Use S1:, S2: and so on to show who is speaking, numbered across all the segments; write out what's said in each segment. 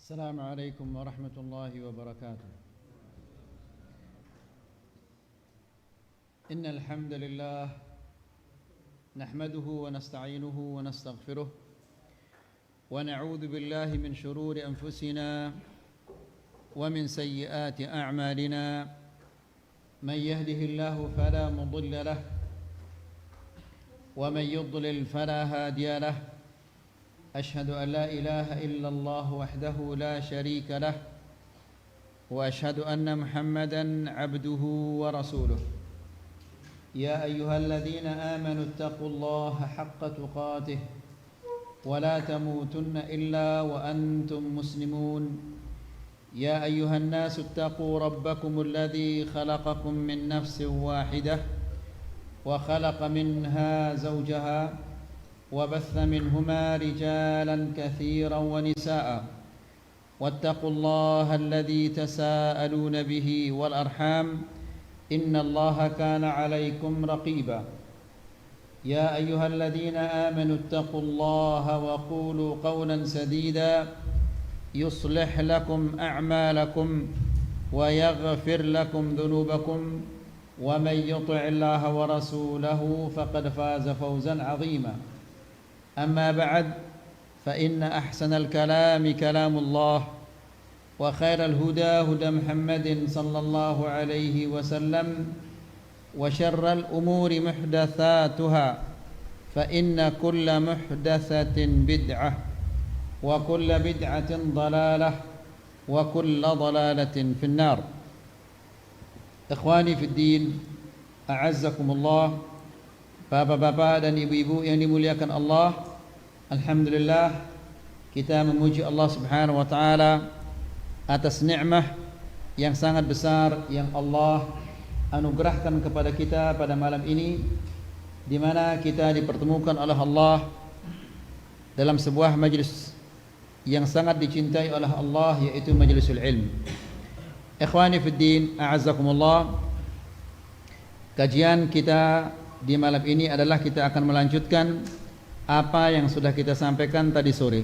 S1: السلام عليكم ورحمة الله وبركاته. إن الحمد لله نحمده ونستعينه ونستغفره ونعوذ بالله من شرور أنفسنا ومن سيئات أعمالنا. من يهده الله فلا مضل له ومن يضلل فلا هادي له. أشهد أن لا إله إلا الله وحده لا شريك له وأشهد أن محمدا عبده ورسوله. يا أيها الذين آمنوا اتقوا الله حق تقاته ولا تموتن إلا وأنتم مسلمون. يا أيها الناس اتقوا ربكم الذي خلقكم من نفس واحدة وخلق منها زوجها وبث منهما رجالا كثيرا ونساء واتقوا الله الذي تساءلون به والأرحام إن الله كان عليكم رقيبا. يا أيها الذين آمنوا اتقوا الله وقولوا قولا سديدا يصلح لكم أعمالكم ويغفر لكم ذنوبكم ومن يطع الله ورسوله فقد فاز فوزا عظيما. أما بعد فإن أحسن الكلام كلام الله وخير الهدى هدى محمد صلى الله عليه وسلم وشر الأمور محدثاتها فإن كل محدثة بدعة وكل بدعة ضلالة وكل ضلالة في النار. إخواني في الدين أعزكم الله. Bapak-bapak dan ibu-ibu yang dimuliakan Allah, alhamdulillah kita memuji Allah Subhanahu wa taala atas nikmat yang sangat besar yang Allah anugerahkan kepada kita pada malam ini, di mana kita dipertemukan oleh Allah dalam sebuah majlis yang sangat dicintai oleh Allah, yaitu majlisul ilm. Ikhwani fid din, a'azzakumullah. Kajian kita di malam ini adalah kita akan melanjutkan apa yang sudah kita sampaikan tadi sore,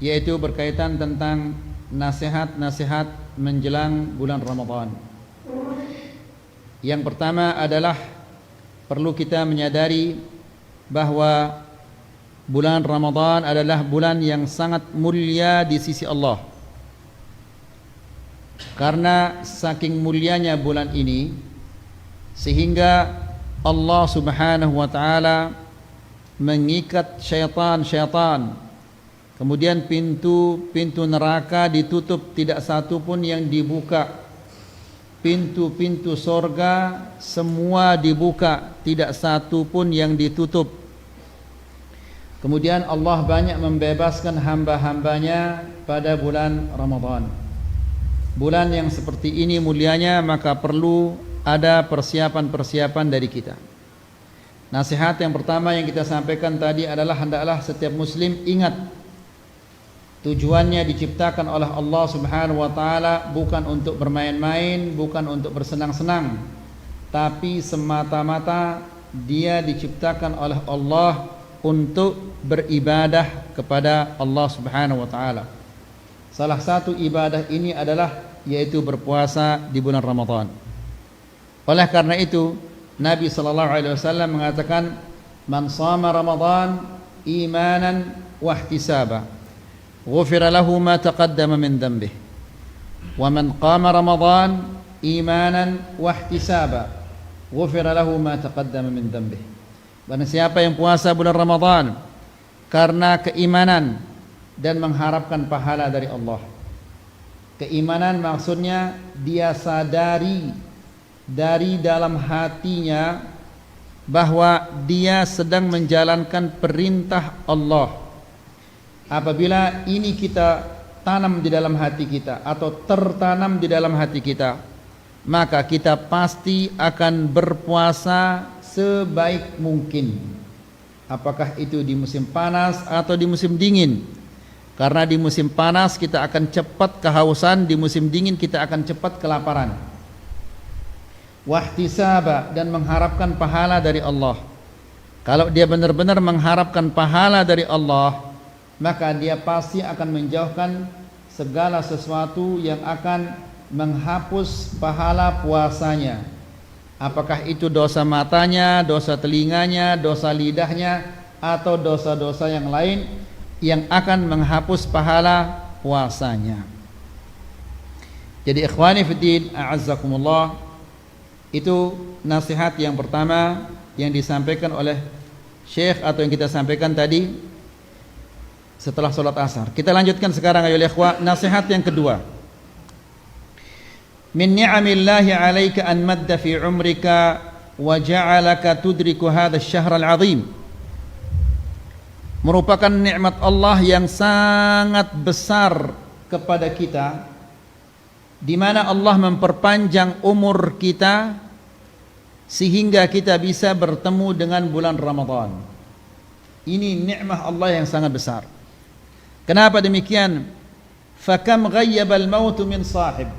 S1: yaitu berkaitan tentang nasihat-nasihat menjelang bulan Ramadan. Yang pertama adalah perlu kita menyadari bahwa bulan Ramadan adalah bulan yang sangat mulia di sisi Allah. Karena saking mulianya bulan ini, sehingga Allah Subhanahu wa taala mengikat syaitan-syaitan. Kemudian pintu-pintu neraka ditutup, tidak satu pun yang dibuka. Pintu-pintu sorga semua dibuka, tidak satu pun yang ditutup. Kemudian Allah banyak membebaskan hamba-hambanya pada bulan Ramadan. Bulan yang seperti ini mulianya, maka perlu ada persiapan-persiapan dari kita. Nasihat yang pertama yang kita sampaikan tadi adalah hendaklah setiap muslim ingat tujuannya diciptakan oleh Allah Subhanahu wa taala bukan untuk bermain-main, bukan untuk bersenang-senang, tapi semata-mata dia diciptakan oleh Allah untuk beribadah kepada Allah Subhanahu wa taala. Salah satu ibadah ini adalah yaitu berpuasa di bulan Ramadan. Oleh karena itu Nabi sallallahu alaihi wasallam mengatakan, "Man shama Ramadan imanan wa ihtisaba, ghufira lahu ma taqaddama min dhanbihi. Wa man qama Ramadan imanan wa ihtisaba, ghufira lahu ma taqaddama min dhanbihi." Barang siapa yang puasa bulan Ramadan karena keimanan dan mengharapkan pahala dari Allah. Keimanan maksudnya dia sadari dari dalam hatinya bahwa dia sedang menjalankan perintah Allah. Apabila ini kita tanam di dalam hati kita atau tertanam di dalam hati kita, maka kita pasti akan berpuasa sebaik mungkin. Apakah itu di musim panas atau di musim dingin? Karena di musim panas kita akan cepat kehausan, di musim dingin kita akan cepat kelaparan. Wahtisaba, dan mengharapkan pahala dari Allah. Kalau dia benar-benar mengharapkan pahala dari Allah, maka dia pasti akan menjauhkan segala sesuatu yang akan menghapus pahala puasanya. Apakah itu dosa matanya, dosa telinganya, dosa lidahnya, atau dosa-dosa yang lain yang akan menghapus pahala puasanya. Jadi ikhwani fiddin, a'azzakumullah, itu nasihat yang pertama yang disampaikan oleh Syekh atau yang kita sampaikan tadi setelah sholat asar. Kita lanjutkan sekarang ayo ikhwah, nasihat yang kedua. Min ni'amillahi 'alaika an madda fi 'umrika wa ja'alaka tudriku hadzal syahr al-'azim. Merupakan nikmat Allah yang sangat besar kepada kita, di mana Allah memperpanjang umur kita sehingga kita bisa bertemu dengan bulan Ramadan. Ini nikmat Allah yang sangat besar. Kenapa demikian? Fakam ghayyabal mautu min sahib.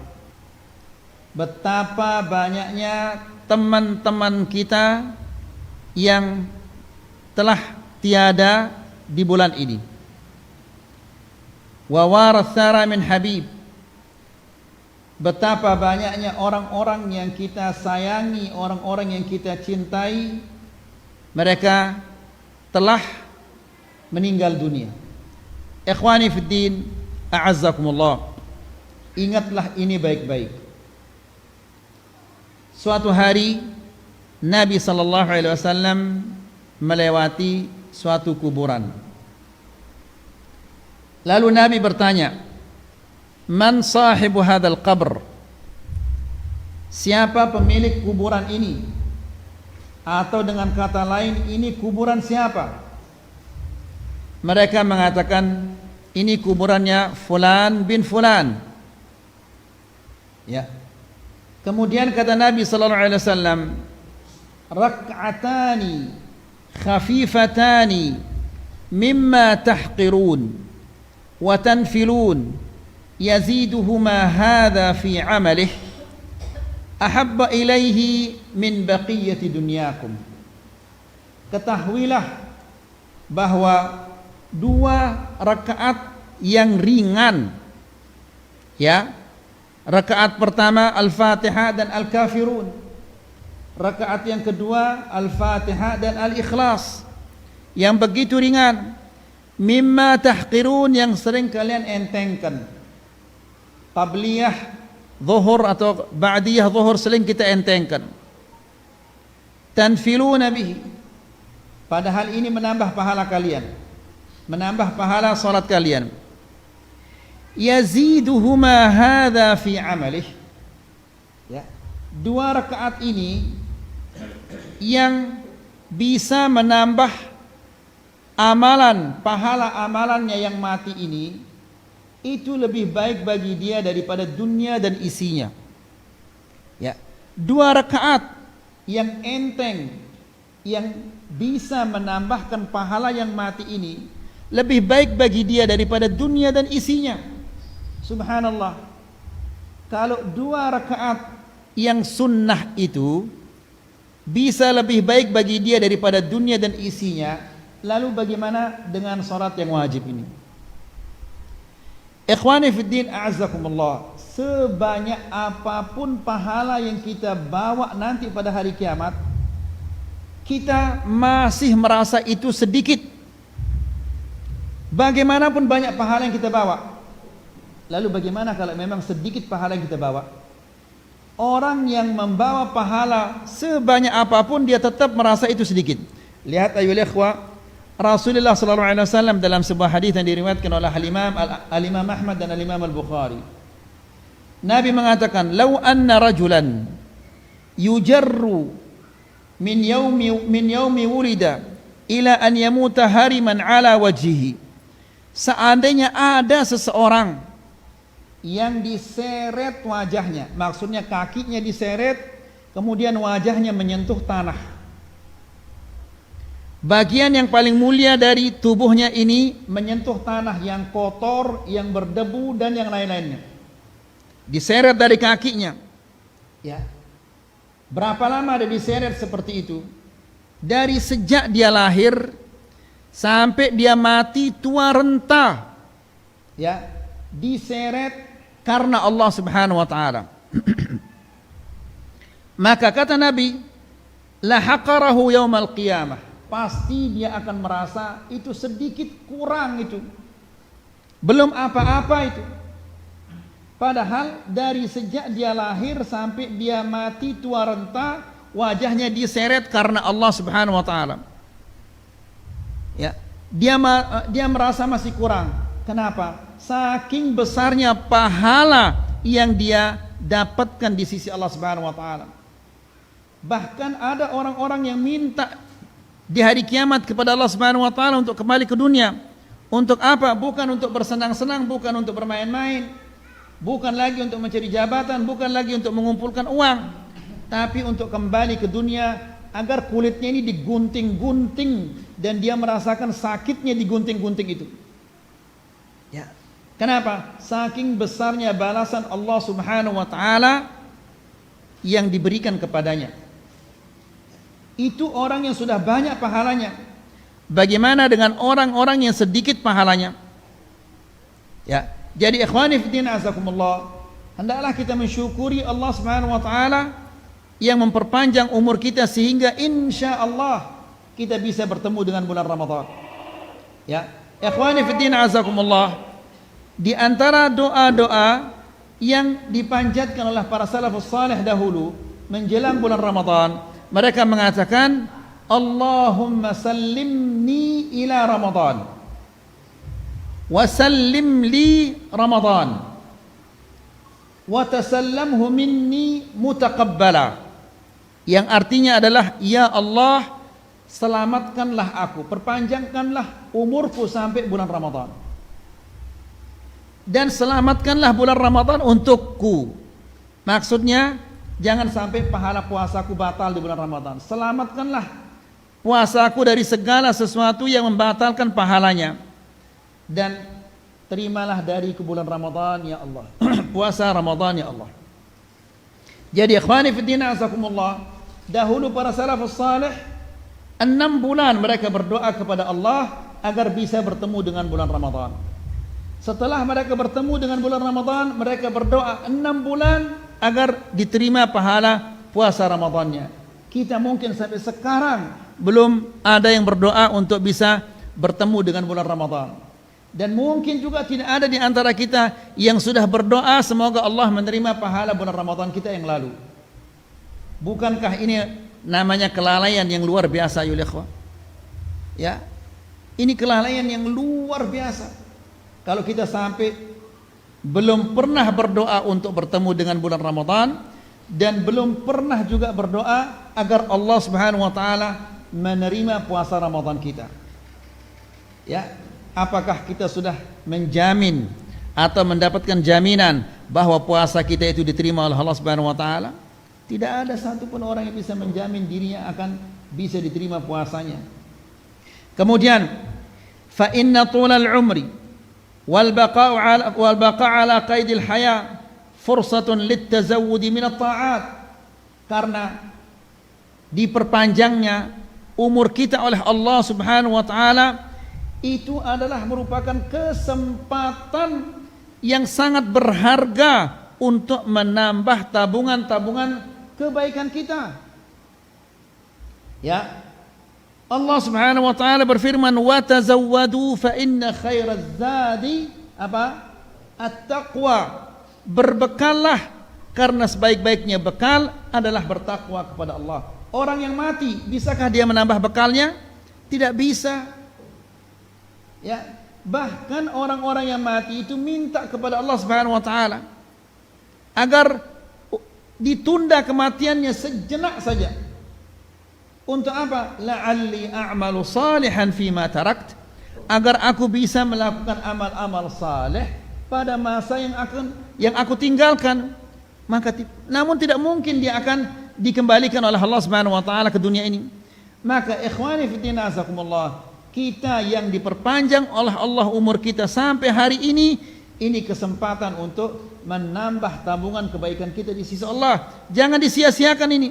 S1: Betapa banyaknya teman-teman kita yang telah tiada di bulan ini. Wa warathara min habib. Betapa banyaknya orang-orang yang kita sayangi, orang-orang yang kita cintai, mereka telah meninggal dunia. Ikhwani fiddin, a'azzakumullah, ingatlah ini baik-baik. Suatu hari Nabi SAW melewati suatu kuburan. Lalu Nabi bertanya, man sahibu hadzal qabr? Siapa pemilik kuburan ini? Atau dengan kata lain, ini kuburan siapa? Mereka mengatakan, ini kuburannya fulan bin fulan. Ya. Kemudian kata Nabi sallallahu alaihi wasallam, rak'atani khafifatani mimma tahqirun wa tanfilun yaziduhuma hadha fi 'amalih ahabba ilaihi min baqiyati dunyakum. Ketahuilah bahwa dua rakaat yang ringan, ya, rakaat pertama Al-Fatihah dan Al-Kafirun, rakaat yang kedua Al-Fatihah dan Al-Ikhlas, yang begitu ringan, mimma tahqirun, yang sering kalian entengkan. Qabliyah zuhur atau ba'diyah zuhur sering kita entengkan. Tanfiluna bihi, padahal ini menambah pahala kalian, menambah pahala salat kalian. Yaziduhuma hadza fi 'amalih, ya, dua rakaat ini yang bisa menambah amalan, pahala amalannya yang mati ini, itu lebih baik bagi dia daripada dunia dan isinya. Ya, dua rakaat yang enteng, yang bisa menambahkan pahala yang mati ini, lebih baik bagi dia daripada dunia dan isinya. Subhanallah. Kalau dua rakaat yang sunnah itu bisa lebih baik bagi dia daripada dunia dan isinya, lalu bagaimana dengan salat yang wajib ini? Ikhwani fiddin, a'azzakumullah, sebanyak apapun pahala yang kita bawa nanti pada hari kiamat, kita masih merasa itu sedikit. Bagaimanapun banyak pahala yang kita bawa, lalu bagaimana kalau memang sedikit pahala yang kita bawa? Orang yang membawa pahala sebanyak apapun, dia tetap merasa itu sedikit. Lihat ayyuhal ikhwah, Rasulullah sallallahu alaihi wasallam dalam sebuah hadis yang diriwayatkan oleh Al-Imam Ahmad dan Al-Imam Al-Bukhari, Nabi mengatakan, "Lau anna rajulan yujarru min yaumi wulida ila an yamuta hariman ala wajhihi." Seandainya ada seseorang yang diseret wajahnya, maksudnya kakinya diseret, kemudian wajahnya menyentuh tanah. Bagian yang paling mulia dari tubuhnya ini menyentuh tanah yang kotor, yang berdebu dan yang lain-lainnya. Diseret dari kakinya. Ya. Berapa lama dia diseret seperti itu? Dari sejak dia lahir sampai dia mati tua renta. Ya. diseret karena Allah Subhanahu wa taala. Maka kata Nabi, la haqarahu yaumal qiyamah, pasti dia akan merasa itu sedikit kurang, itu belum apa-apa itu. Padahal dari sejak dia lahir sampai dia mati tua renta, wajahnya diseret karena Allah Subhanahu wa taala. Ya, dia merasa masih kurang. Kenapa? Saking besarnya pahala yang dia dapatkan di sisi Allah Subhanahu wa taala. Bahkan ada orang-orang yang minta di hari kiamat kepada Allah Subhanahu wa taala untuk kembali ke dunia. Untuk apa? Bukan untuk bersenang-senang, bukan untuk bermain-main, bukan lagi untuk mencari jabatan, bukan lagi untuk mengumpulkan uang, tapi untuk kembali ke dunia agar kulitnya ini digunting-gunting dan dia merasakan sakitnya digunting-gunting itu. Ya. Kenapa? Saking besarnya balasan Allah Subhanahu wa taala yang diberikan kepadanya. Itu orang yang sudah banyak pahalanya. Bagaimana dengan orang-orang yang sedikit pahalanya? Ya. Jadi ikhwani fiddin azakumullah, hendaklah kita mensyukuri Allah Subhanahu wa taala yang memperpanjang umur kita sehingga insyaallah kita bisa bertemu dengan bulan Ramadan. Ya. Ikhwani fiddin azakumullah, di antara doa-doa yang dipanjatkan oleh para salafus salih dahulu menjelang bulan Ramadan, mereka mengatakan, Allahumma sallimni ila Ramadan wa sallim li Ramadan wa tasallamhu minni mutaqabbala, yang artinya adalah, ya Allah, selamatkanlah aku, perpanjangkanlah umurku sampai bulan Ramadan, dan selamatkanlah bulan Ramadan untukku. Maksudnya jangan sampai pahala puasaku batal di bulan Ramadan. Selamatkanlah puasaku dari segala sesuatu yang membatalkan pahalanya, dan terimalah dari ke bulan Ramadan ya Allah. Puasa Ramadan ya Allah. Jadi ikhwani fiddin azakumullah, dahulu para salafus salih 6 bulan mereka berdoa kepada Allah agar bisa bertemu dengan bulan Ramadan. Setelah mereka bertemu dengan bulan Ramadan, mereka berdoa 6 bulan agar diterima pahala puasa Ramadannya. Kita mungkin sampai sekarang belum ada yang berdoa untuk bisa bertemu dengan bulan Ramadan. Dan mungkin juga tidak ada di antara kita yang sudah berdoa semoga Allah menerima pahala bulan Ramadan kita yang lalu. Bukankah ini namanya kelalaian yang luar biasa ya ikhwah? Ya. Ini kelalaian yang luar biasa. Kalau kita sampai belum pernah berdoa untuk bertemu dengan bulan Ramadan, dan belum pernah juga berdoa agar Allah Subhanahu wa taala menerima puasa Ramadan kita. Ya, apakah kita sudah menjamin atau mendapatkan jaminan bahwa puasa kita itu diterima oleh Allah Subhanahu wa taala? Tidak ada satupun orang yang bisa menjamin dirinya akan bisa diterima puasanya. Kemudian, fa inna tulal umri wal baqa'u ala qaidil haya fursatun littazawudi min at-ta'at. Karena diperpanjangnya umur kita oleh Allah Subhanahu wa taala itu adalah merupakan kesempatan yang sangat berharga untuk menambah tabungan-tabungan kebaikan kita. Ya. Allah Subhanahu wa taala berfirman, "Wa tazawwadu fa inna khairaz zadi apa? At-taqwa." Berbekallah karena sebaik-baiknya bekal adalah bertakwa kepada Allah. Orang yang mati, bisakah dia menambah bekalnya? Tidak bisa. Ya, bahkan orang-orang yang mati itu minta kepada Allah Subhanahu wa taala agar ditunda kematiannya sejenak saja. Untuk apa? La'alli a'malu salihan fima tarakt, agar aku bisa melakukan amal-amal saleh pada masa yang aku tinggalkan. Namun tidak mungkin dia akan dikembalikan oleh Allah Subhanahu wa taala ke dunia ini. Maka ikhwani fillah azakumullah, kita yang diperpanjang oleh Allah umur kita sampai hari ini kesempatan untuk menambah tabungan kebaikan kita di sisi Allah. Jangan disia-siakan ini.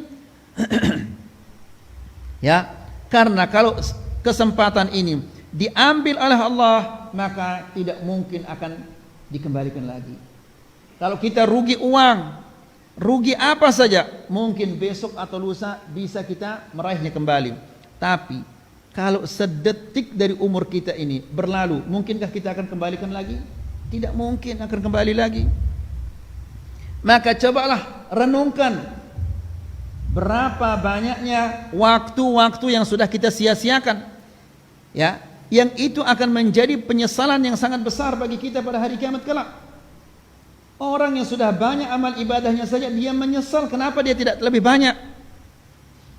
S1: Ya, karena kalau kesempatan ini diambil oleh Allah, maka tidak mungkin akan dikembalikan lagi. Kalau kita rugi uang, rugi apa saja, mungkin besok atau lusa bisa kita meraihnya kembali. Tapi kalau sedetik dari umur kita ini berlalu, mungkinkah kita akan kembalikan lagi? Tidak mungkin akan kembali lagi. Maka cobalah renungkan berapa banyaknya waktu-waktu yang sudah kita sia-siakan, ya, yang itu akan menjadi penyesalan yang sangat besar bagi kita pada hari kiamat kelak. Orang yang sudah banyak amal ibadahnya saja dia menyesal kenapa dia tidak lebih banyak.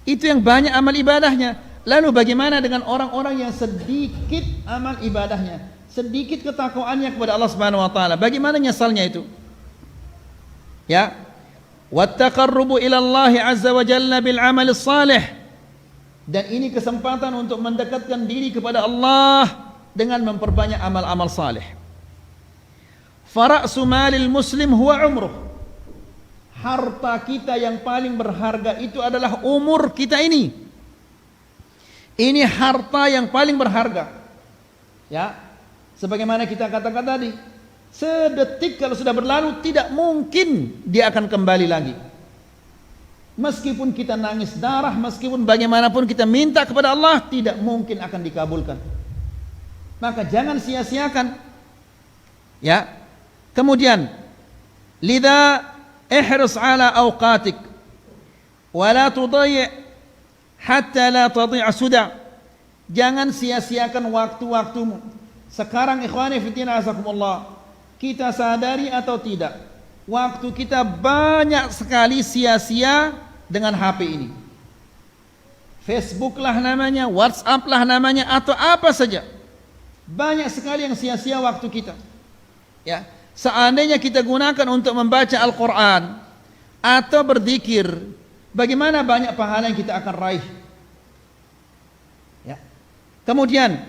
S1: Itu yang banyak amal ibadahnya. Lalu bagaimana dengan orang-orang yang sedikit amal ibadahnya, sedikit ketakwaannya kepada Allah Subhanahu wa taala? Bagaimana nyesalnya itu? Ya. Wattaqarrubu ila Allah azza wa jalla bil amal salih. Dan ini kesempatan untuk mendekatkan diri kepada Allah dengan memperbanyak amal-amal saleh. Fara'su malil muslim huwa umruh. Harta kita yang paling berharga itu adalah umur kita ini. Ini harta yang paling berharga. Ya. Sebagaimana kita katakan tadi, sedetik kalau sudah berlalu tidak mungkin dia akan kembali lagi. Meskipun kita nangis darah, meskipun bagaimanapun kita minta kepada Allah, tidak mungkin akan dikabulkan. Maka jangan sia-siakan. Ya. Kemudian, lidha ihris ala awqatik wa la tudayyi' hatta la tadhi'a suda. Jangan sia-siakan waktu-waktumu. Sekarang ikhwani fillah azakumullah, kita sadari atau tidak, waktu kita banyak sekali sia-sia dengan HP ini. Facebook lah namanya, WhatsApp lah namanya, atau apa saja. Banyak sekali yang sia-sia waktu kita. Ya, seandainya kita gunakan untuk membaca Al-Quran atau berzikir, bagaimana banyak pahala yang kita akan raih. Ya. Kemudian,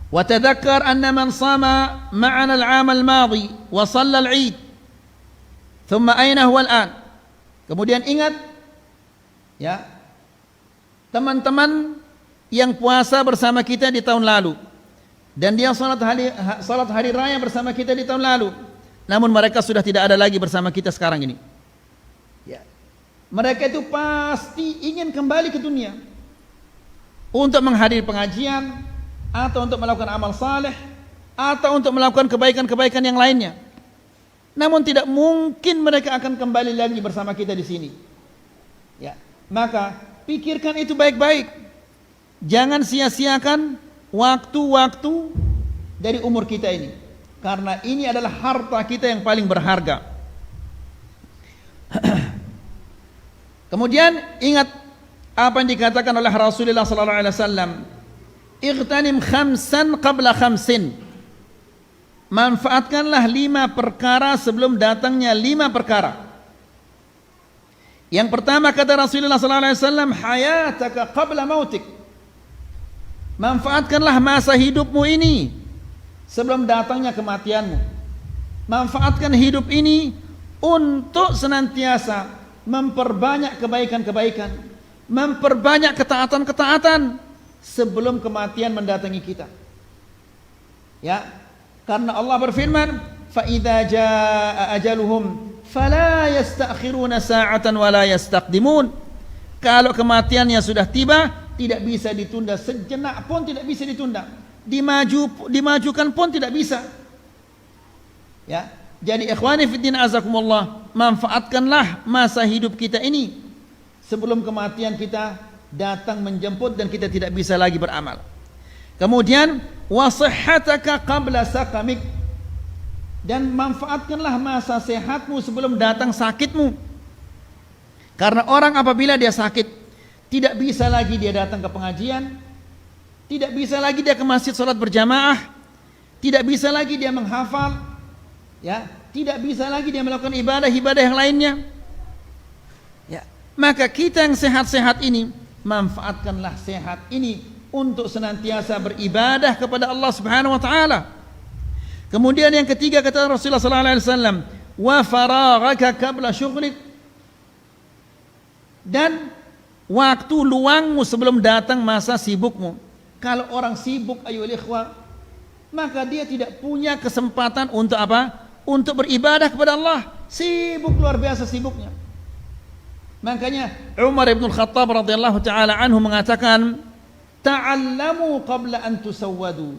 S1: wa tadhakkar anna man sama ma'ana al-'am al-madi wa shalla al-'id, thumma ayna huwa al-an. Kemudian ingat, ya, teman-teman yang puasa bersama kita di tahun lalu, dan dia salat hari raya bersama kita di tahun lalu, namun mereka sudah tidak ada lagi bersama kita sekarang ini. Ya. Mereka itu pasti ingin kembali ke dunia untuk menghadiri pengajian, atau untuk melakukan amal saleh, atau untuk melakukan kebaikan-kebaikan yang lainnya. Namun tidak mungkin mereka akan kembali lagi bersama kita di sini. Ya, maka pikirkan itu baik-baik. Jangan sia-siakan waktu-waktu dari umur kita ini, karena ini adalah harta kita yang paling berharga. Kemudian ingat apa yang dikatakan oleh Rasulullah sallallahu alaihi wasallam, "Ightanim khamsan qabla khamsin." Manfaatkanlah 5 perkara sebelum datangnya 5 perkara. Yang pertama kata Rasulullah sallallahu alaihi wasallam, hayataka qabla mautik. Manfaatkanlah masa hidupmu ini sebelum datangnya kematianmu. Manfaatkan hidup ini untuk senantiasa memperbanyak kebaikan-kebaikan, memperbanyak ketaatan-ketaatan sebelum kematian mendatangi kita. Ya, karena Allah berfirman, fa idza jaa ajaluhum fala yasta'khiruna sa'atan wa la yastaqdimun. Kalau kematiannya sudah tiba, tidak bisa ditunda sejenak pun, tidak bisa ditunda. Dimajukan pun tidak bisa. Ya, jadi ikhwani fiddin azakumullah, manfaatkanlah masa hidup kita ini sebelum kematian kita datang menjemput dan kita tidak bisa lagi beramal. Kemudian wasihhataka qabla saqamik, dan manfaatkanlah masa sehatmu sebelum datang sakitmu. Karena orang apabila dia sakit, tidak bisa lagi dia datang ke pengajian, tidak bisa lagi dia ke masjid salat berjamaah, tidak bisa lagi dia menghafal, ya, tidak bisa lagi dia melakukan ibadah-ibadah yang lainnya. Ya, maka kita yang sehat-sehat ini, manfaatkanlah sehat ini untuk senantiasa beribadah kepada Allah Subhanahu wa taala. Kemudian yang ketiga kata Rasulullah sallallahu alaihi wasallam, wa faraghaka qabla syughlik, dan waktu luangmu sebelum datang masa sibukmu. Kalau orang sibuk, ayo ikhwah, maka dia tidak punya kesempatan untuk apa? Untuk beribadah kepada Allah. Sibuk, luar biasa sibuknya. Makanya Umar bin Khattab radhiyallahu taala anhu mengatakan, ta'allamu qabla an tusawwadu.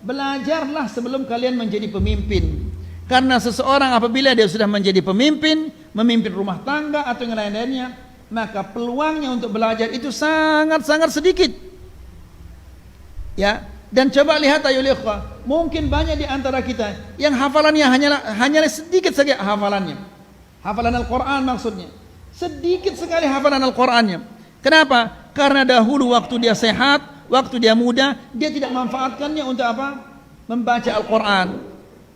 S1: Belajarlah sebelum kalian menjadi pemimpin. Karena seseorang apabila dia sudah menjadi pemimpin, memimpin rumah tangga atau yang lain-lainnya, maka peluangnya untuk belajar itu sangat-sangat sedikit. Ya, dan coba lihat ayo ikhwah, mungkin banyak di antara kita yang hafalannya hanyalah sedikit saja hafalannya. Hafalan Al-Qur'an maksudnya. Sedikit sekali hafalan Al-Qur'annya. Kenapa? Karena dahulu waktu dia sehat, waktu dia muda, dia tidak memanfaatkannya untuk apa? Membaca Al-Qur'an.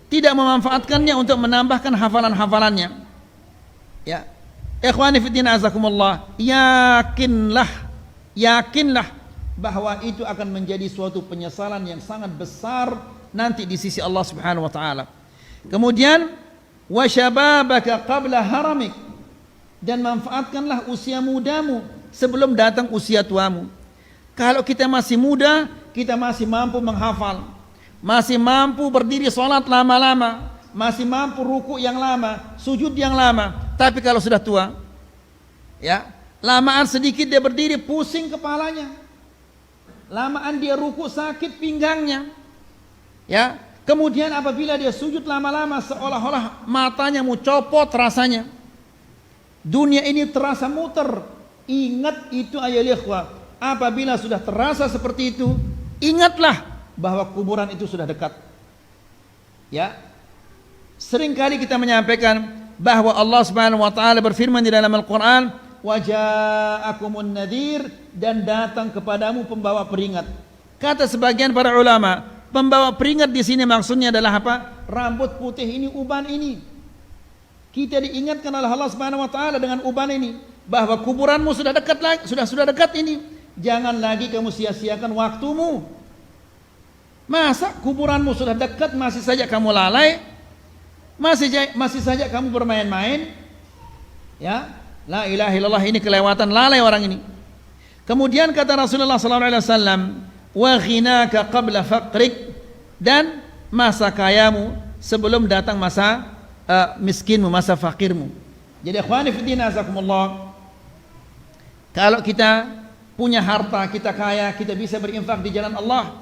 S1: Tidak memanfaatkannya untuk menambahkan hafalan-hafalannya. Ya. Ikhwani fiddin azakumullah, yakinlah bahwa itu akan menjadi suatu penyesalan yang sangat besar nanti di sisi Allah Subhanahu wa taala. Kemudian wa syababaka qabla haramik, dan manfaatkanlah usia mudamu sebelum datang usia tuamu. Kalau kita masih muda, kita masih mampu menghafal, masih mampu berdiri salat lama-lama, masih mampu ruku yang lama, sujud yang lama. Tapi kalau sudah tua, ya, lamaan sedikit dia berdiri pusing kepalanya, lamaan dia ruku sakit pinggangnya, ya. Kemudian apabila dia sujud lama-lama seolah-olah matanya mau copot rasanya. Dunia ini terasa muter. Ingat itu ayol ikhwah. Apabila sudah terasa seperti itu, ingatlah bahwa kuburan itu sudah dekat. Ya. Seringkali kita menyampaikan bahwa Allah Subhanahu wa taala berfirman di dalam Al-Qur'an, "Wa ja'akumun nadhir," dan datang kepadamu pembawa peringat. Kata sebagian para ulama, pembawa peringat di sini maksudnya adalah apa? Rambut putih ini, uban ini. Kita diingatkan oleh Allah Subhanahu wa taala dengan uban ini bahwa kuburanmu sudah dekat lagi, sudah dekat ini. Jangan lagi kamu sia-siakan waktumu. Masa kuburanmu sudah dekat masih saja kamu lalai? Masih saja kamu bermain-main, ya, la ilaha illallah, ini kelewatan, lalai orang ini. Kemudian kata Rasulullah sallallahu alaihi wasallam, wa ghinaka qabla faqrik, dan masa kayamu sebelum datang masa miskinmu, masa fakirmu. Jadi ikhwani fiddin azakumullah, kalau kita punya harta, kita kaya, kita bisa berinfak di jalan Allah.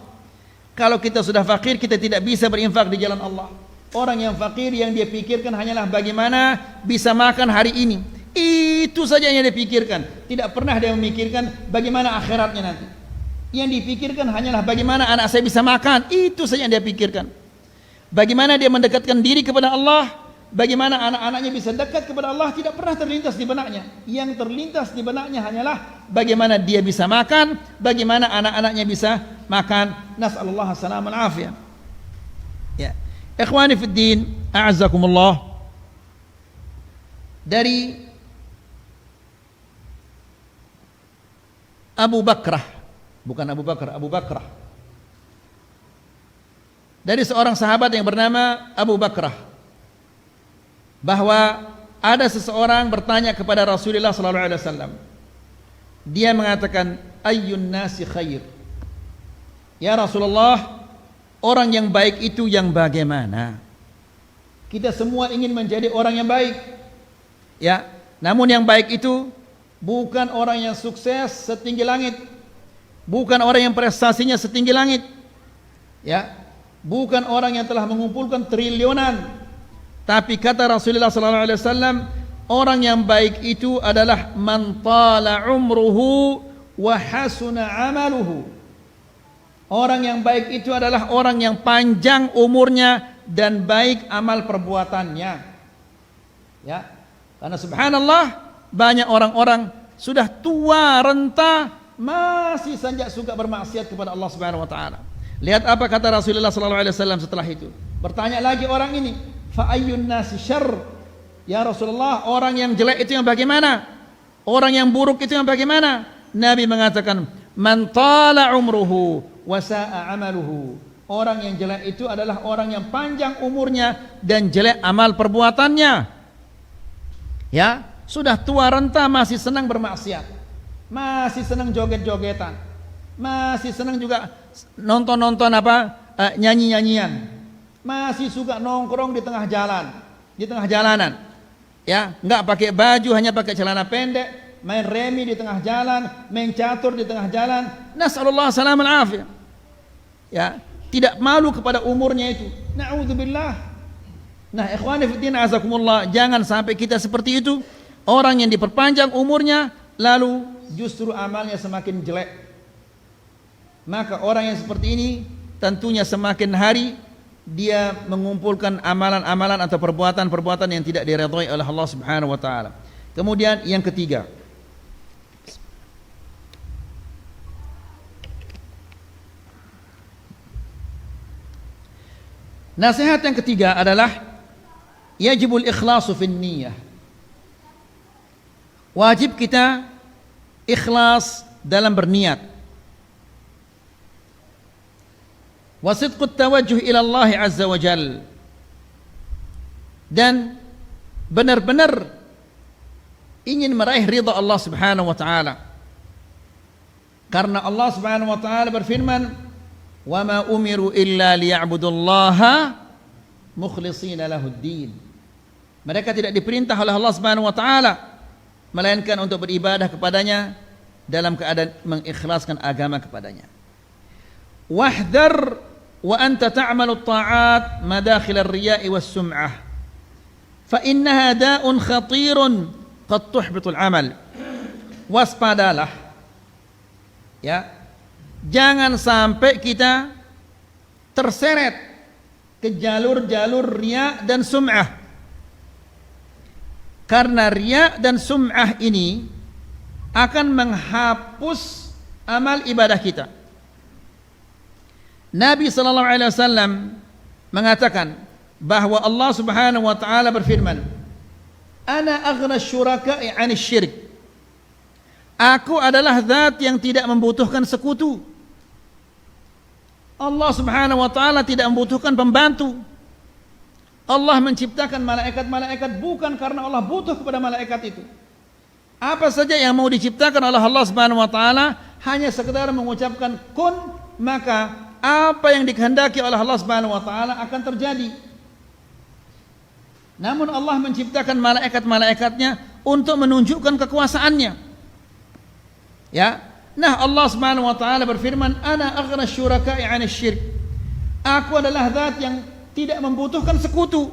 S1: Kalau kita sudah fakir, kita tidak bisa berinfak di jalan Allah. Orang yang fakir yang dia pikirkan hanyalah bagaimana bisa makan hari ini. Itu saja yang dia pikirkan. Tidak pernah dia memikirkan bagaimana akhiratnya nanti. Yang dipikirkan hanyalah bagaimana anak saya bisa makan. Itu saja yang dia pikirkan. Bagaimana dia mendekatkan diri kepada Allah, bagaimana anak-anaknya bisa dekat kepada Allah, tidak pernah terlintas di benaknya. Yang terlintas di benaknya hanyalah bagaimana dia bisa makan, bagaimana anak-anaknya bisa makan. Nas'alullah as-salamul afiyah. Ya. Ikhwani fiddin, a'azzakumullah. Dari Abu Bakrah, bukan Abu Bakar, Abu Bakrah. Dari seorang sahabat yang bernama Abu Bakrah, bahwa ada seseorang bertanya kepada Rasulullah sallallahu alaihi wasallam. Dia mengatakan, ayyun nasi khair? Ya Rasulullah, orang yang baik itu yang bagaimana? Kita semua ingin menjadi orang yang baik, ya. Namun yang baik itu bukan orang yang sukses setinggi langit, bukan orang yang prestasinya setinggi langit, ya. Bukan orang yang telah mengumpulkan triliunan. Tapi kata Rasulullah SAW, orang yang baik itu adalah man tala umruhu wa hasuna amaluhu. Orang yang baik itu adalah orang yang panjang umurnya dan baik amal perbuatannya. Ya, karena subhanallah banyak orang-orang sudah tua renta masih saja suka bermaksiat kepada Allah Subhanahu wa taala. Lihat apa kata Rasulullah SAW setelah itu. Bertanya lagi orang ini, fa ayyun nasi syarr? Ya Rasulullah, orang yang jelek itu yang bagaimana? Orang yang buruk itu yang bagaimana? Nabi mengatakan, man tala umruhu wa sa'a amaluhu. Orang yang jelek itu adalah orang yang panjang umurnya dan jelek amal perbuatannya. Ya, sudah tua renta masih senang bermaksiat, masih senang joget-jogetan, masih senang juga nonton-nonton apa nyanyi-nyanyian, masih suka nongkrong di tengah jalan, di tengah jalanan, ya, nggak pakai baju, hanya pakai celana pendek, main remi di tengah jalan, main catur di tengah jalan. Nasallallahu salam al-afiyah. Ya, tidak malu kepada umurnya itu. Na'udzubillah. Nah, ikhwani fiddin azakumullah, jangan sampai kita seperti itu. Orang yang diperpanjang umurnya lalu justru amalnya semakin jelek. Maka orang yang seperti ini tentunya semakin hari dia mengumpulkan amalan-amalan atau perbuatan-perbuatan yang tidak diridhai oleh Allah Subhanahu wa taala. Kemudian yang ketiga, nasihat yang ketiga adalah yajibul ikhlasu fin niyyah. Wajib kita ikhlas dalam berniat. Wa sidqut tawajjuh ila Allah azza wa jal. Dan benar-benar ingin meraih ridha Allah Subhanahu wa taala. Karena Allah Subhanahu wa taala berfirman, "Wa ma umiru illa liya'budullaha mukhlishina lahuddin." Mereka tidak diperintah oleh Allah Subhanahu wa taala melainkan untuk beribadah kepadanya dalam keadaan mengikhlaskan agama kepadanya. Wahdar wa anta ta'malu at-ta'at madakhil ar-riya'i was-sum'ah fa innaha da'un khatirun qad tuhbitu al-amal. Waspadalah, ya, jangan sampai kita terseret ke jalur-jalur riya dan sum'ah. Karena riya dan sum'ah ini akan menghapus amal ibadah kita. Nabi sallallahu alaihi wasallam mengatakan bahwa Allah Subhanahu wa taala berfirman, "Ana aghna syuraka'i 'anil syirik." Aku adalah zat yang tidak membutuhkan sekutu. Allah Subhanahu wa taala tidak membutuhkan pembantu. Allah menciptakan malaikat-malaikat bukan karena Allah butuh kepada malaikat itu. Apa saja yang mau diciptakan oleh Allah Subhanahu wa taala hanya sekedar mengucapkan kun, maka apa yang dikehendaki oleh Allah Subhanahu wa taala akan terjadi. Namun Allah menciptakan malaikat-malaikatnya untuk menunjukkan kekuasaannya. Ya. Nah, Allah Subhanahu wa taala berfirman, "Ana aghna syuraka'i 'anil syirk." Aku adalah zat yang tidak membutuhkan sekutu.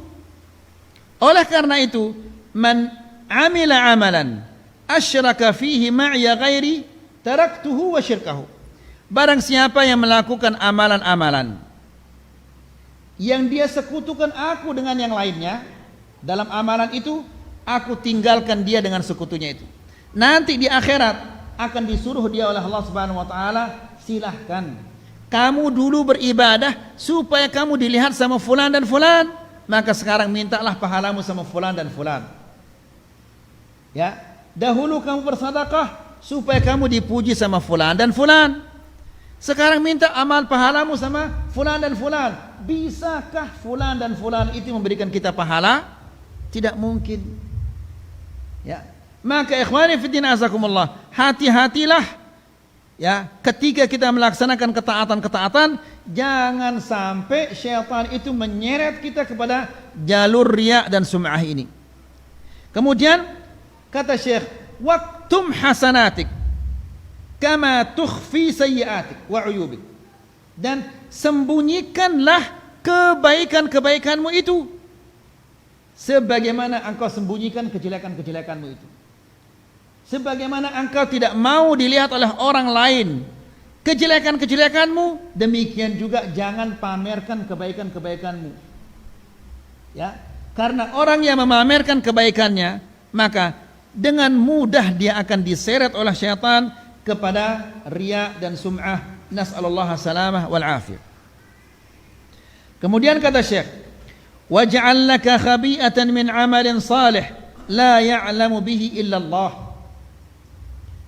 S1: Oleh karena itu, man amila amalan asyraka fihi ma'iya ghairi taraktuhu wa syirkahu. Barang siapa yang melakukan amalan-amalan yang dia sekutukan aku dengan yang lainnya, dalam amalan itu aku tinggalkan dia dengan sekutunya itu. Nanti di akhirat akan disuruh dia oleh Allah Subhanahu wa taala, silahkan kamu dulu beribadah supaya kamu dilihat sama fulan dan fulan, maka sekarang mintalah pahalamu sama fulan dan fulan. Ya, dahulu kamu bersedekah supaya kamu dipuji sama fulan dan fulan. Sekarang minta amal pahalamu sama fulan dan fulan. Bisakah fulan dan fulan itu memberikan kita pahala? Tidak mungkin. Ya, maka ikhwani fiddin azakumullah, hati-hatilah. Ya, ketika kita melaksanakan ketaatan-ketaatan, jangan sampai syaitan itu menyeret kita kepada jalur riya dan sum'ah ini. Kemudian kata Syekh, "Waktum hasanatik kama tukhfi sayyi'atik wa 'uyubik." Dan sembunyikanlah kebaikan-kebaikanmu itu sebagaimana engkau sembunyikan kejelekan-kejelekanmu itu. Sebagaimana engkau tidak mau dilihat oleh orang lain kejelekan-kejelekanmu, demikian juga jangan pamerkan kebaikan-kebaikanmu. Ya, karena orang yang memamerkan kebaikannya, maka dengan mudah dia akan diseret oleh syaitan kepada riya dan sum'ah. Nas'alullah salamah wal afiyah. Kemudian kata Syekh, "Waj'al laka khabi'atan min 'amalin salih la ya'lamu bihi illa Allah."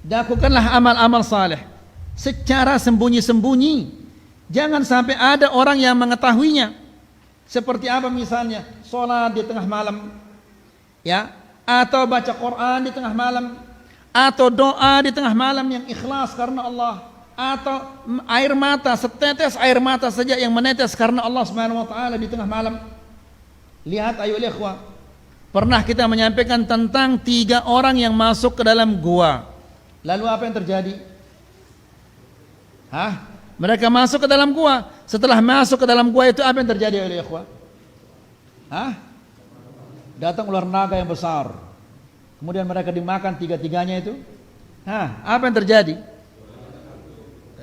S1: Lakukanlah amal-amal saleh secara sembunyi-sembunyi. Jangan sampai ada orang yang mengetahuinya. Seperti apa misalnya? Salat di tengah malam, ya, atau baca Quran di tengah malam, atau doa di tengah malam yang ikhlas karena Allah. atau air mata, setetes air mata saja yang menetes karena Allah Subhanahu wa taala di tengah malam. Lihat ayo ikhwah, pernah kita menyampaikan tentang 3 orang yang masuk ke dalam gua. Lalu apa yang terjadi? Mereka masuk ke dalam gua. Setelah masuk ke dalam gua itu apa yang terjadi ayo ikhwah? Datang ular naga yang besar. Kemudian mereka dimakan 3-tiganya itu. Apa yang terjadi?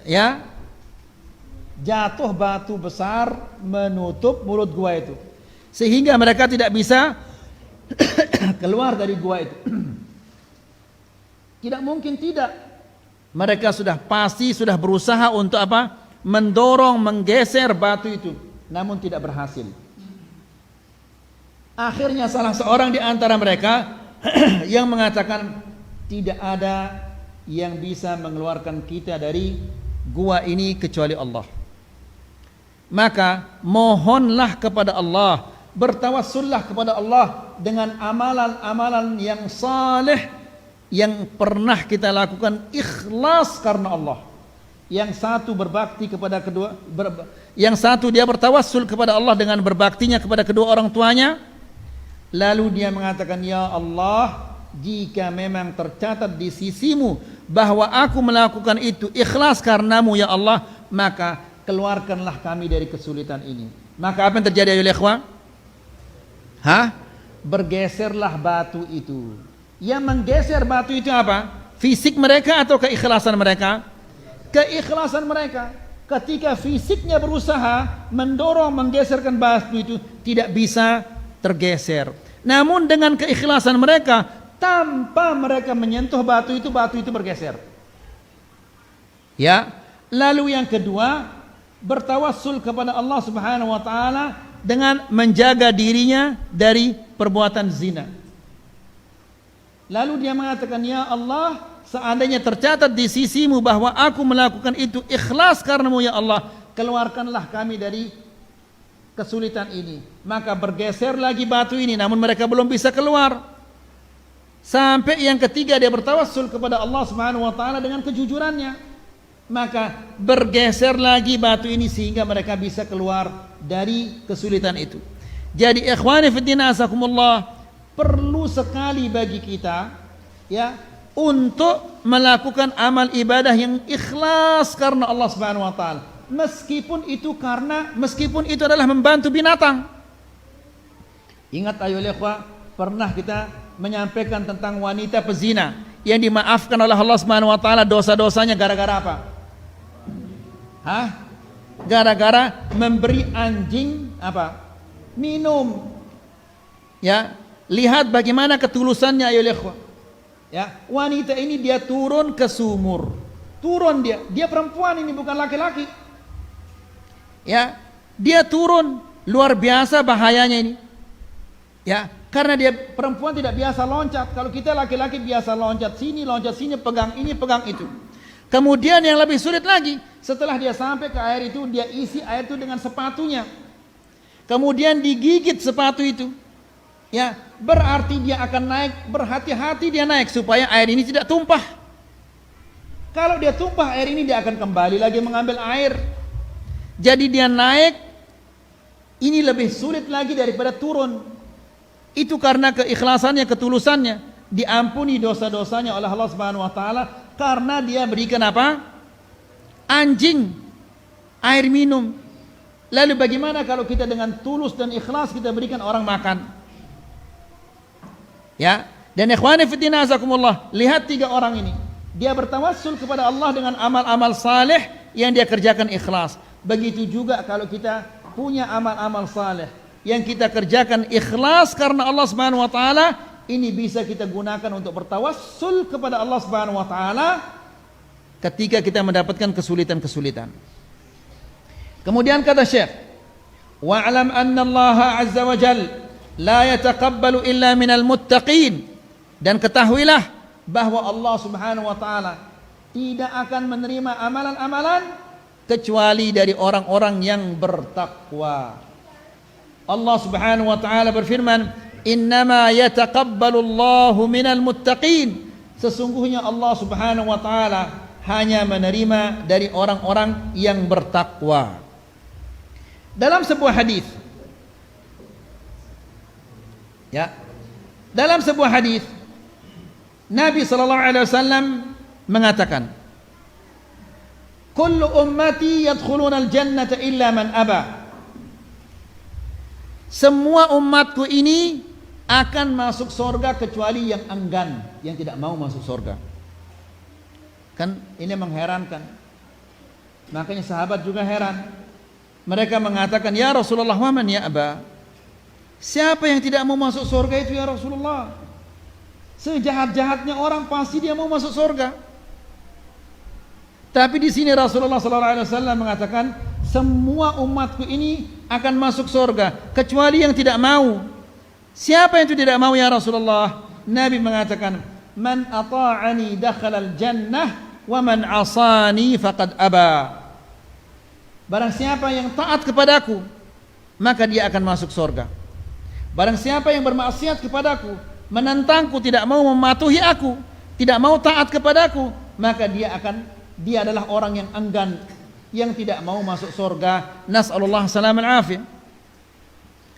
S1: Ya, jatuh batu besar menutup mulut gua itu, sehingga mereka tidak bisa keluar dari gua itu. Tidak mungkin tidak. Mereka pasti sudah berusaha untuk apa? Mendorong, menggeser batu itu, namun tidak berhasil. Akhirnya salah seorang di antara mereka yang mengatakan tidak ada yang bisa mengeluarkan kita dari gua ini kecuali Allah. Maka mohonlah kepada Allah, bertawassullah kepada Allah dengan amalan-amalan yang saleh yang pernah kita lakukan ikhlas karena Allah. Yang satu berbakti kepada kedua, yang satu dia bertawassul kepada Allah dengan berbaktinya kepada kedua orang tuanya. Lalu dia mengatakan, ya Allah, jika memang tercatat di sisimu bahwa aku melakukan itu ikhlas karenamu ya Allah, maka keluarkanlah kami dari kesulitan ini. Maka apa yang terjadi ya ikhwah? Bergeserlah batu itu. Yang menggeser batu itu apa? Fisik mereka atau keikhlasan mereka? Keikhlasan mereka. Ketika fisiknya berusaha mendorong, menggeserkan batu itu, tidak bisa tergeser. Namun dengan keikhlasan mereka, tanpa mereka menyentuh batu itu bergeser. Ya. Lalu yang kedua, bertawassul kepada Allah Subhanahu wa taala dengan menjaga dirinya dari perbuatan zina. Lalu dia mengatakan, ya Allah, seandainya tercatat di sisimu bahwa aku melakukan itu ikhlas karenamu ya Allah, keluarkanlah kami dari kesulitan ini. Maka bergeser lagi batu ini, namun mereka belum bisa keluar. Sampai yang ketiga dia bertawassul kepada Allah Subhanahu wa taala dengan kejujurannya. Maka bergeser lagi batu ini sehingga mereka bisa keluar dari kesulitan itu. Jadi ikhwani fiddin azakumullah, perlu sekali bagi kita ya untuk melakukan amal ibadah yang ikhlas karena Allah Subhanahu wa taala. Meskipun itu adalah membantu binatang. Ingat ayo ikhwah, pernah kita menyampaikan tentang wanita pezina yang dimaafkan oleh Allah Subhanahu wa taala dosa-dosanya gara-gara apa? Gara-gara memberi anjing apa? Minum. Ya, lihat bagaimana ketulusannya ayo ikhwah. Ya, wanita ini dia turun ke sumur. Turun dia perempuan ini bukan laki-laki. Ya, dia turun, luar biasa bahayanya ini. Ya, karena dia perempuan tidak biasa loncat. Kalau kita laki-laki biasa loncat sini, pegang ini, pegang itu. Kemudian yang lebih sulit lagi, setelah dia sampai ke air itu, dia isi air itu dengan sepatunya. Kemudian digigit sepatu itu. Ya, berarti dia akan naik, berhati-hati dia naik supaya air ini tidak tumpah. Kalau dia tumpah air ini, dia akan kembali lagi mengambil air. Jadi dia naik, ini lebih sulit lagi daripada turun. Itu karena keikhlasannya, ketulusannya, diampuni dosa-dosanya oleh Allah Subhanahu wa taala karena dia berikan apa? Anjing air minum. Lalu bagaimana kalau kita dengan tulus dan ikhlas kita berikan orang makan? Ya, dan ikhwani fillah azakumullah, lihat 3 orang ini. Dia bertawassul kepada Allah dengan amal-amal saleh yang dia kerjakan ikhlas. Begitu juga kalau kita punya amal-amal saleh yang kita kerjakan ikhlas karena Allah Subhanahu wa taala, ini bisa kita gunakan untuk bertawassul kepada Allah Subhanahu wa taala ketika kita mendapatkan kesulitan-kesulitan. Kemudian kata Syekh, wa'lam anna Allah azza wa jalla la yataqabbalu illa minal muttaqin, dan ketahuilah bahwa Allah Subhanahu wa taala tidak akan menerima amalan-amalan kecuali dari orang-orang yang bertakwa. Allah Subhanahu wa taala berfirman, "Innama yataqabbalu Allahu minal muttaqin." Sesungguhnya Allah Subhanahu wa taala hanya menerima dari orang-orang yang bertakwa. Dalam sebuah hadis, ya, dalam sebuah hadis Nabi sallallahu alaihi wasallam mengatakan, "Kullu ummati yadkhuluna al-jannata illa man aba." Semua umatku ini akan masuk surga kecuali yang enggan, yang tidak mau masuk surga. Kan ini mengherankan. Makanya sahabat juga heran. Mereka mengatakan, "Ya Rasulullah, wa man ya aba?" Siapa yang tidak mau masuk surga itu ya Rasulullah? Sejahat-jahatnya orang pasti dia mau masuk surga. Tapi di sini Rasulullah SAW mengatakan, semua umatku ini akan masuk surga kecuali yang tidak mau. Siapa yang tidak mau ya Rasulullah? Nabi mengatakan, "Man ata'ani dakhala al-jannah wa man 'asani faqad aba." Barang siapa yang taat kepadaku, maka dia akan masuk surga. Barang siapa yang bermaksiat kepadaku, menentangku, tidak mau mematuhi aku, tidak mau taat kepadaku, maka dia adalah orang yang enggan, yang tidak mau masuk surga. Nas'alullah salaman afiyah.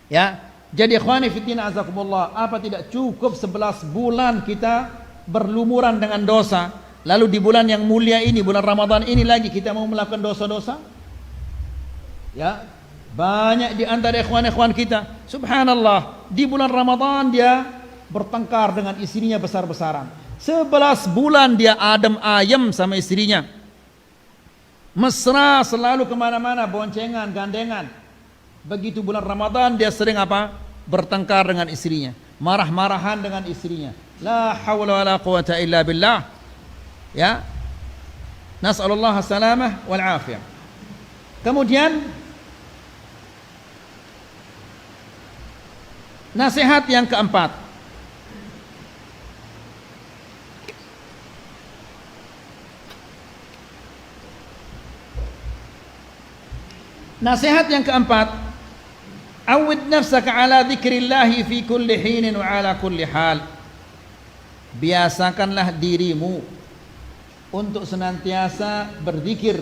S1: Ya, jadi ikhwani fiddin azakumullah, apa tidak cukup 11 bulan kita berlumuran dengan dosa, lalu di bulan yang mulia ini, bulan Ramadan ini lagi kita mau melakukan dosa-dosa? Ya, banyak di antara ikhwan-ikhwan kita, subhanallah, di bulan Ramadan dia bertengkar dengan istrinya besar-besaran. 11 bulan dia adem ayem sama istrinya, mesra selalu kemana-mana, boncengan, gandengan. Begitu bulan Ramadan dia sering apa? Bertengkar dengan istrinya, marah-marahan dengan istrinya. La hawla wala quwata illa billah. Ya, nas'alullah salamah wal afiyah. Kemudian nasihat yang keempat, awid nafsaka ala dzikrillahi fi kulli hinin wa ala kulli hal. Biasakanlah dirimu untuk senantiasa berzikir,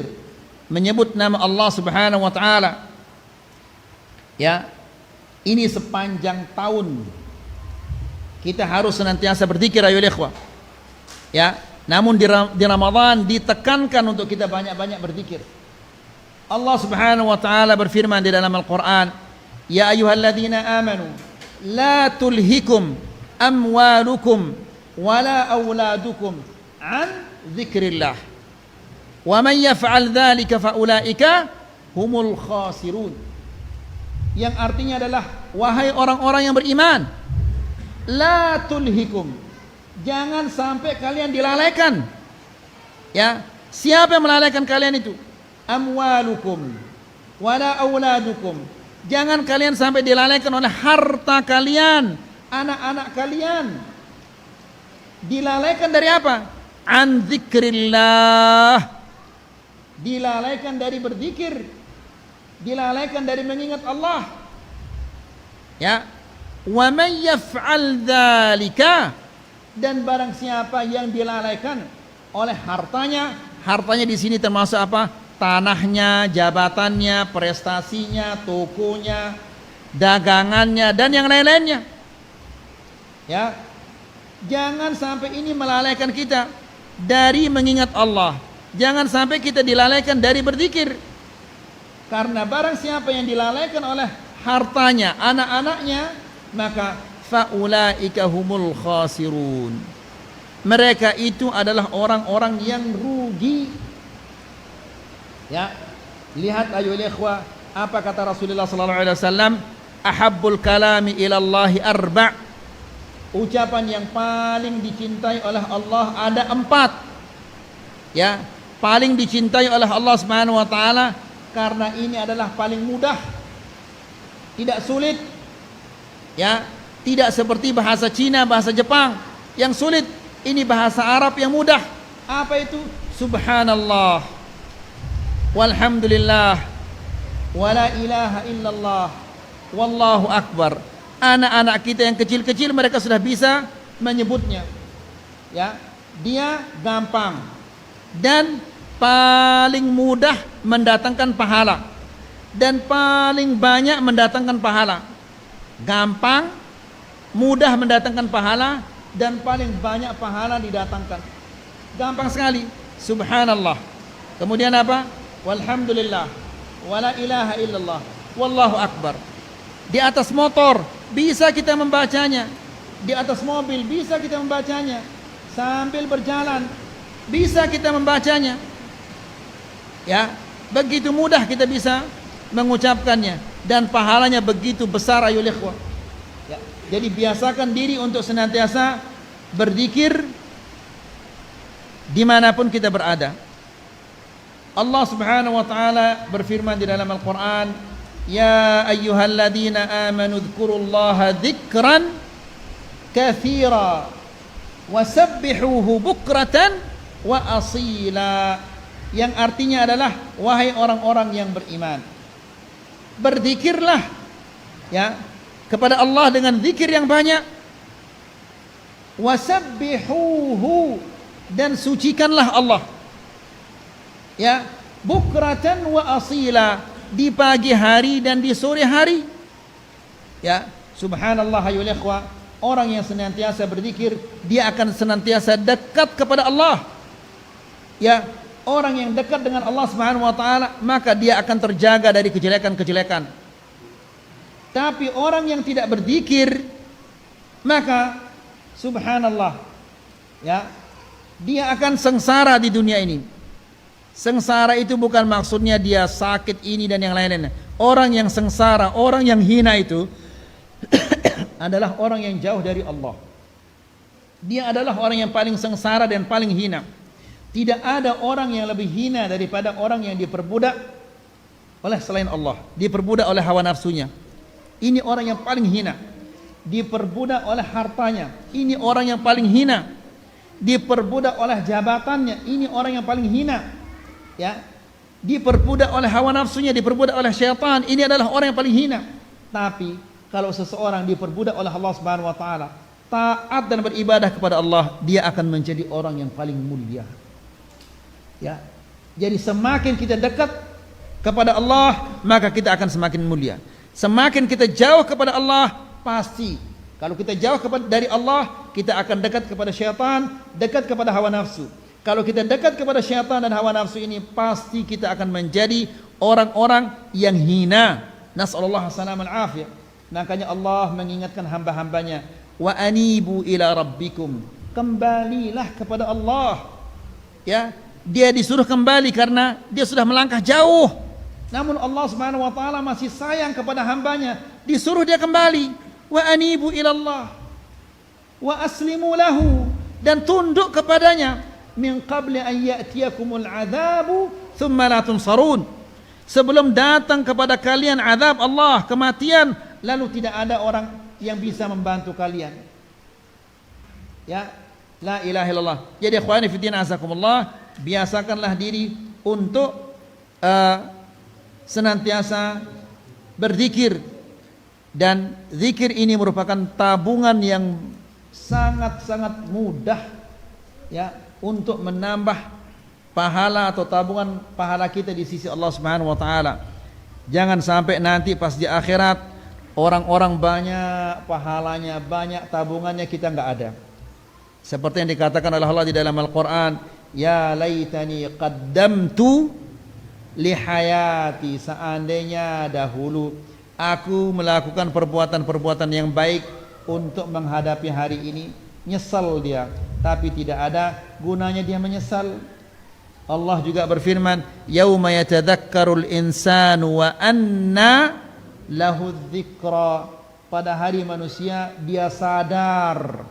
S1: menyebut nama Allah Subhanahu wa taala. Ya, ini sepanjang tahun kita harus senantiasa berzikir ayo ikhwah. Ya, namun di Ramadan ditekankan untuk kita banyak-banyak berzikir. Allah Subhanahu wa taala berfirman di dalam Al-Qur'an, "Ya ayyuhalladzina amanu la tulhikum amwalukum wala auladukum an dzikrillah. Wa man yaf'al dzalika fa ulaika humul khasirun." Yang artinya adalah, wahai orang-orang yang beriman, la tulhikum, jangan sampai kalian dilalaikan. Ya, siapa yang melalaikan kalian itu? Amwalukum wala auladukum, jangan kalian sampai dilalaikan oleh harta kalian, anak-anak kalian. Dilalaikan dari apa? An dzikrillah, dilalaikan dari berzikir, dilalaikan dari mengingat Allah. Ya, wa may yaf'al dzalika, dan barang siapa yang dilalaikan oleh hartanya, hartanya di sini termasuk apa? Tanahnya, jabatannya, prestasinya, tokonya, dagangannya, dan yang lain-lainnya. Ya, jangan sampai ini melalaikan kita dari mengingat Allah. Jangan sampai kita dilalaikan dari berzikir. Karena barang siapa yang dilalaikan oleh hartanya, anak-anaknya, maka faulaika humul khasirun. Mereka itu adalah orang-orang yang rugi. Ya, lihat ayolah ikhwah, apa kata Rasulullah sallallahu alaihi wasallam? Ahabbul kalami ila Allah arba'. Ucapan yang paling dicintai oleh Allah ada 4. Ya, paling dicintai oleh Allah Subhanahu wa taala karena ini adalah paling mudah, tidak sulit. Ya, tidak seperti bahasa Cina, bahasa Jepang yang sulit. Ini bahasa Arab yang mudah. Apa itu? Subhanallah, walhamdulillah, wala ilaha illallah, wallahu akbar. Anak-anak kita yang kecil-kecil mereka sudah bisa menyebutnya. Ya, dia gampang. dan paling mudah mendatangkan pahala, dan paling banyak mendatangkan pahala. Gampang, mudah mendatangkan pahala, dan paling banyak pahala didatangkan. Gampang sekali. Subhanallah. Kemudian apa? Walhamdulillah, wala ilaha illallah, wallahu akbar. Di atas motor bisa kita membacanya, di atas mobil bisa kita membacanya, sambil berjalan bisa kita membacanya. Ya, begitu mudah kita bisa mengucapkannya, dan pahalanya begitu besar ayol ikhwah. Ya, jadi biasakan diri untuk senantiasa berzikir dimanapun kita berada. Allah Subhanahu wa taala berfirman di dalam Al-Qur'an, "Ya ayyuhalladzina amanu dzkurullaha dzikran katsira wasabbihuhu bukratan wa asila." Yang artinya adalah, wahai orang-orang yang beriman, berzikirlah ya kepada Allah dengan zikir yang banyak, wasabbihuhu, dan sucikanlah Allah ya, bukratan wa asila, di pagi hari dan di sore hari. Ya, subhanallah ayol ikhwah, orang yang senantiasa berzikir, dia akan senantiasa dekat kepada Allah. Ya, orang yang dekat dengan Allah Subhanahu wa taala, maka dia akan terjaga dari kejelekan-kejelekan. Tapi orang yang tidak berzikir, maka subhanallah ya, dia akan sengsara di dunia ini. Sengsara itu bukan maksudnya dia sakit ini dan yang lain-lainnya. Orang yang sengsara, orang yang hina itu adalah orang yang jauh dari Allah. Dia adalah orang yang paling sengsara dan paling hina. Tidak ada orang yang lebih hina daripada orang yang diperbudak oleh selain Allah, diperbudak oleh hawa nafsunya. Ini orang yang paling hina. Diperbudak oleh hartanya, ini orang yang paling hina. Diperbudak oleh jabatannya, ini orang yang paling hina. Ya, diperbudak oleh hawa nafsunya, diperbudak oleh syaitan, ini adalah orang yang paling hina. Tapi kalau seseorang diperbudak oleh Allah Subhanahu wa taala, taat dan beribadah kepada Allah, dia akan menjadi orang yang paling mulia. Ya. Jadi semakin kita dekat kepada Allah, maka kita akan semakin mulia. Semakin kita jauh kepada Allah, pasti kalau kita jauh dari Allah, kita akan dekat kepada syaitan, dekat kepada hawa nafsu. Kalau kita dekat kepada syaitan dan hawa nafsu ini, pasti kita akan menjadi orang-orang yang hina. Nas'alullah as-salamul afiyah. Makanya Allah mengingatkan hamba-hambanya, wa anibu ila rabbikum, kembalilah kepada Allah. Ya, dia disuruh kembali karena dia sudah melangkah jauh. Namun Allah Subhanahu wa taala masih sayang kepada hambanya, disuruh dia kembali. Wa anibu ila Allah wa aslimu lahu, dan tunduk kepadanya. Min qabli an ya'tiyakumul adzabu thumma la tunsarun, sebelum datang kepada kalian azab Allah, kematian, lalu tidak ada orang yang bisa membantu kalian. Ya, la ilaha illallah. Jadi ikhwani fillah azakumullah, biasakanlah diri untuk senantiasa berzikir, dan zikir ini merupakan tabungan yang sangat-sangat mudah ya untuk menambah pahala atau tabungan pahala kita di sisi Allah Subhanahu wa taala. Jangan sampai nanti pas di akhirat orang-orang banyak pahalanya, banyak tabungannya, kita enggak ada. Seperti yang dikatakan oleh Allah di dalam Al-Qur'an, ya laitani qaddamtu li hayati, seandainya dahulu aku melakukan perbuatan-perbuatan yang baik untuk menghadapi hari ini. Nyesal dia, tapi tidak ada gunanya dia menyesal. Allah juga berfirman, yauma yatadzakkarul insanu wa anna lahu dzikra, pada hari manusia dia sadar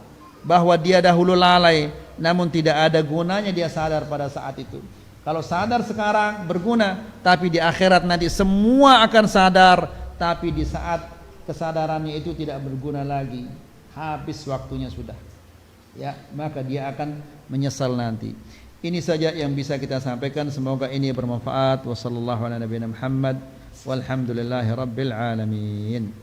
S1: bahwa dia dahulu lalai, namun tidak ada gunanya dia sadar pada saat itu. Kalau sadar sekarang berguna, tapi di akhirat nanti semua akan sadar, tapi di saat kesadarannya itu tidak berguna lagi, habis waktunya sudah. Ya, maka dia akan menyesal nanti. Ini saja yang bisa kita sampaikan, semoga ini bermanfaat. Wassallallahu ala nabiyina Muhammad walhamdulillahi rabbil alamin.